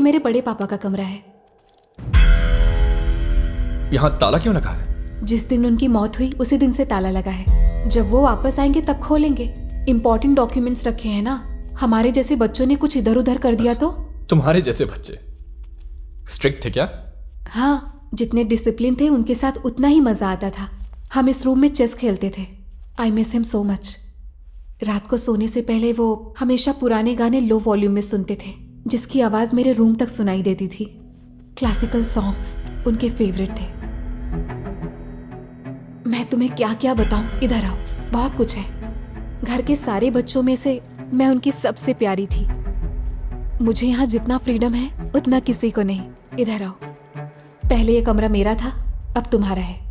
मेरे बड़े पापा का कमरा है। यहाँ ताला क्यों लगा है? जिस दिन उनकी मौत हुई उसी दिन से ताला लगा है। जब वो वापस आएंगे तब खोलेंगे। इम्पोर्टेंट डॉक्यूमेंट्स रखे हैं ना। हमारे जैसे बच्चों ने कुछ इधर उधर कर दिया तो? तुम्हारे जैसे बच्चे स्ट्रिक्ट थे क्या? हाँ, जितने डिसिप्लिन थे उनके साथ उतना ही मजा आता था। हम इस रूम में चेस खेलते थे। I miss him so much. रात को सोने से पहले वो हमेशा पुराने गाने लो वॉल्यूम में सुनते थे, जिसकी आवाज मेरे रूम तक सुनाई देती थी। क्लासिकल सॉन्ग्स उनके फेवरेट थे। मैं तुम्हें क्या क्या बताऊं, इधर आओ, बहुत कुछ है। घर के सारे बच्चों में से मैं उनकी सबसे प्यारी थी। मुझे यहाँ जितना फ्रीडम है उतना किसी को नहीं। इधर आओ। पहले ये कमरा मेरा था, अब तुम्हारा है।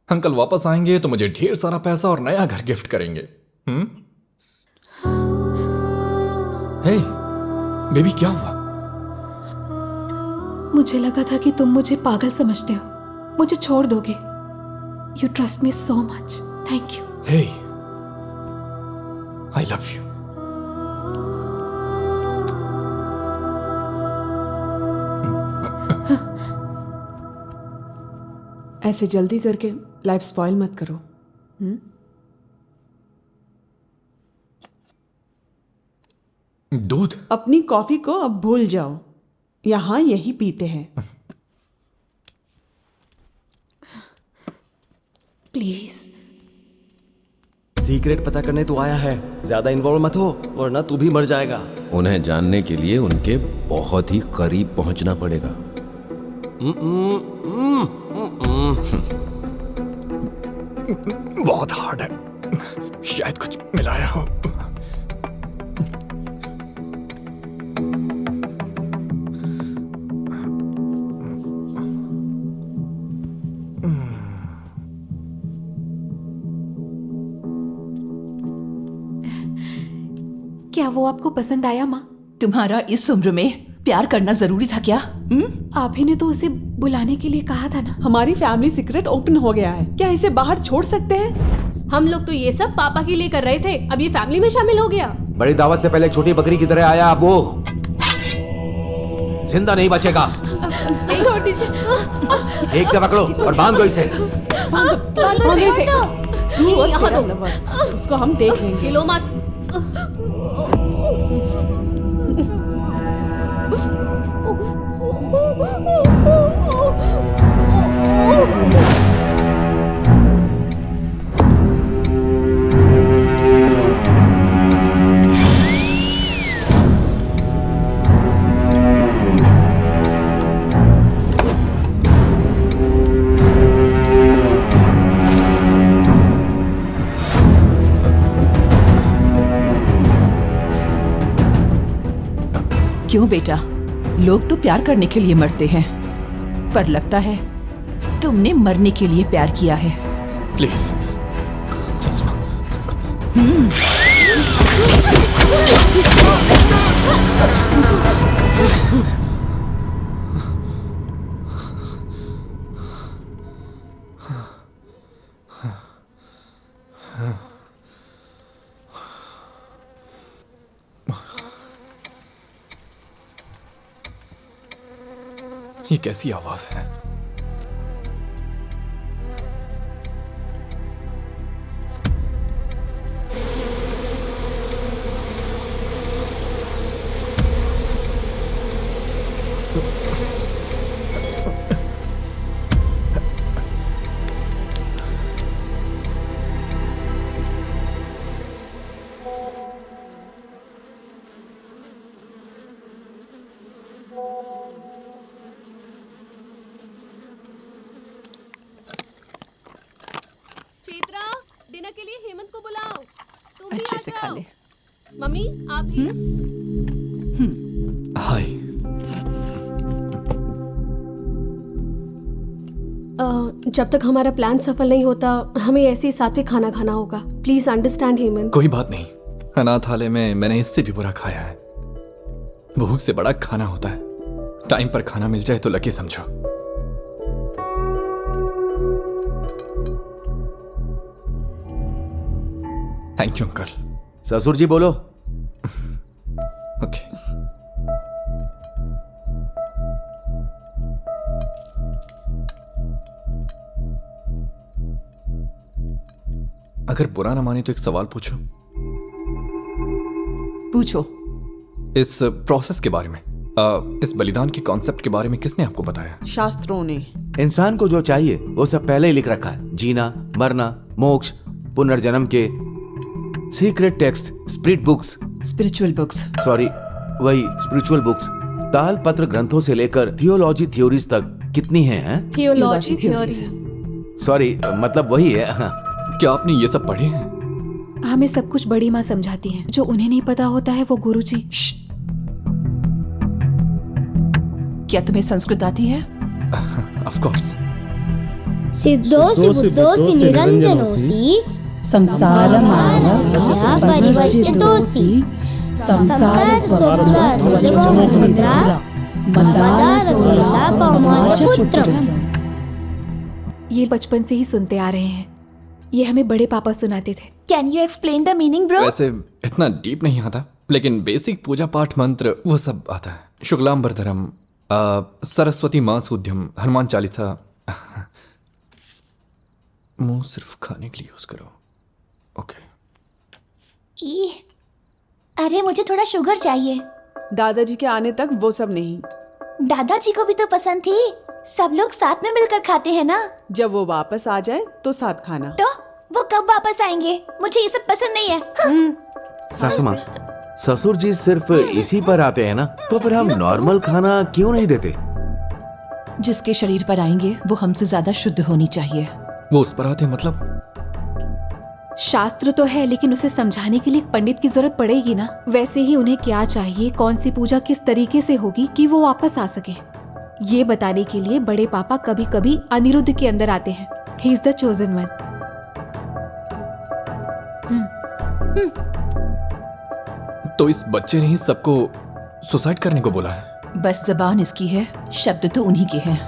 अंकल वापस आएंगे तो मुझे ढेर सारा पैसा और नया घर गिफ्ट करेंगे। हे बेबी, क्या हुआ? मुझे लगा था कि तुम मुझे पागल समझते हो, मुझे छोड़ दोगे। You trust me so much. Thank you. Hey, I love you. ऐसे जल्दी करके लाइफ स्पॉइल मत करो। दूध? अपनी कॉफी को अब भूल जाओ, यहां यही पीते हैं। प्लीज। सीक्रेट पता करने तू आया है, ज्यादा इन्वॉल्व मत हो वरना तू भी मर जाएगा। उन्हें जानने के लिए उनके बहुत ही करीब पहुंचना पड़ेगा। बहुत हार्ड है, शायद कुछ मिलाया हो। क्या वो आपको पसंद आया माँ? तुम्हारा इस उम्र में प्यार करना जरूरी था क्या? आप ही ने तो उसे बुलाने के लिए कहा था ना। हमारी फैमिली सीक्रेट ओपन हो गया है, क्या इसे बाहर छोड़ सकते हैं? हम लोग तो ये सब पापा के लिए कर रहे थे, अब ये फैमिली में शामिल हो गया। बड़ी दावत से पहले एक छोटी बकरी की तरह आया, अब वो जिंदा नहीं बचेगा। छोड़ दीजिए। एक से पकड़ो और बांध दो इसे। बांधो इसे। तू और यहाँ तेरा दो। लवर, उसको हम देख लेंगे। हिलो मत। क्यों बेटा, लोग तो प्यार करने के लिए मरते हैं, पर लगता है तुमने मरने के लिए प्यार किया है। प्लीज ससुर। ये कैसी आवाज है? चित्रा, डिनर के लिए हेमंत को बुलाओ। तुम भी अच्छे आ से जाओ। खा ले। मम्मी आप भी। हाय। जब तक हमारा प्लान सफल नहीं होता, हमें ऐसे ही सात्विक खाना खाना होगा। Please understand Hemant. कोई बात नहीं, अनाथालय में मैंने इससे भी बुरा खाया है। भूख से बड़ा खाना होता है। टाइम पर खाना मिल जाए तो लकी समझो। Thank you uncle. ससुर जी बोलो। ओके। अगर बुरा ना माने तो एक सवाल पूछूं? पूछो। इस प्रोसेस के बारे में, इस बलिदान के कॉन्सेप्ट के बारे में किसने आपको बताया? शास्त्रों ने। इंसान को जो चाहिए वो सब पहले ही लिख रखा है। जीना, मरना, मोक्ष, पुनर्जन्म के secret text, spirit books, spiritual books. Sorry वही स्पिरिचुअल बुक्स, ताल पत्र ग्रंथों से लेकर थियोलॉजी थ्योरीज तक कितनी हैं? Theology theories। थ्योरीज। सॉरी मतलब वही है। हाँ। क्या आपने ये सब पढ़े हैं? हमें सब कुछ बड़ी माँ समझाती हैं। जो उन्हें नहीं पता होता है वो गुरुजी। क्या तुम्हें संस्कृत आती है? Of course. सिद्धोसि बुद्धोसि निरंजनोसि संसारमाया परिवर्तितोसि संसार स्वप्ननिद्रा मंदारसोला पवमाच पुत्रम। ये बचपन से ही सुनते आ रहे हैं। ये हमें बड़े पापा सुनाते थे। Can you explain the meaning bro? वैसे इतना डीप नहीं आता, लेकिन बेसिक पूजा पाठ मंत्र वो सब आता है। शुक्लांबरधरम, सरस्वती माँ सूध्यम, हनुमान चालीसा। मुंह सिर्फ खाने के लिए यूज करो। ओके। ई, अरे मुझे थोड़ा शुगर चाहिए। दादाजी के आने तक वो सब नहीं। दादाजी को भी तो पसंद थी। सब लोग साथ में मिलकर खाते हैं ना। जब वो वापस आ जाए तो साथ खाना। तो वो कब वापस आएंगे? मुझे ये सब पसंद नहीं है। सासू माँ, ससुर जी सिर्फ इसी पर आते हैं ना, तो फिर हम नॉर्मल खाना क्यों नहीं देते? जिसके शरीर पर आएंगे वो हमसे ज्यादा शुद्ध होनी चाहिए। वो उस पर आते मतलब? शास्त्र तो है, लेकिन उसे समझाने के लिए एक पंडित की जरूरत पड़ेगी ना। वैसे ही उन्हें क्या चाहिए, कौन सी पूजा किस तरीके से होगी कि वो वापस आ सके, ये बताने के लिए बड़े पापा कभी कभी अनिरुद्ध के अंदर आते हैं। He is the chosen one. तो इस बच्चे ने ही सबको सुसाइड करने को बोला है? बस जबान इसकी है, शब्द तो उन्हीं के हैं।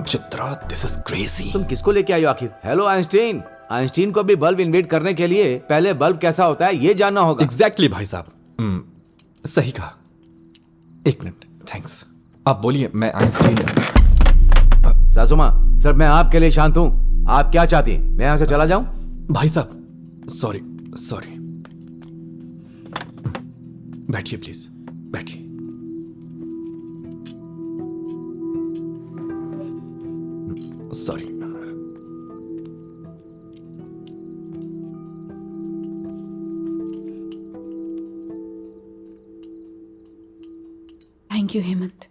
Chitra, this is crazy. तुम किसको लेके आई हो आखिर? Hello Einstein. आइंस्टीन को भी बल्ब इन्वेंट करने के लिए पहले बल्ब कैसा होता है ये जानना होगा। एग्जैक्टली भाई साहब, सही कहा। एक मिनट, थैंक्स। आप बोलिए। मैं आइंस्टीन। सासू माँ, सर मैं आपके लिए शांत हूँ। आप क्या चाहती हैं? मैं यहाँ से चला जाऊँ? भाई साहब, सॉरी सॉरी। बैठिए प्लीज, बैठिए। सॉरी। Thank you Hemant.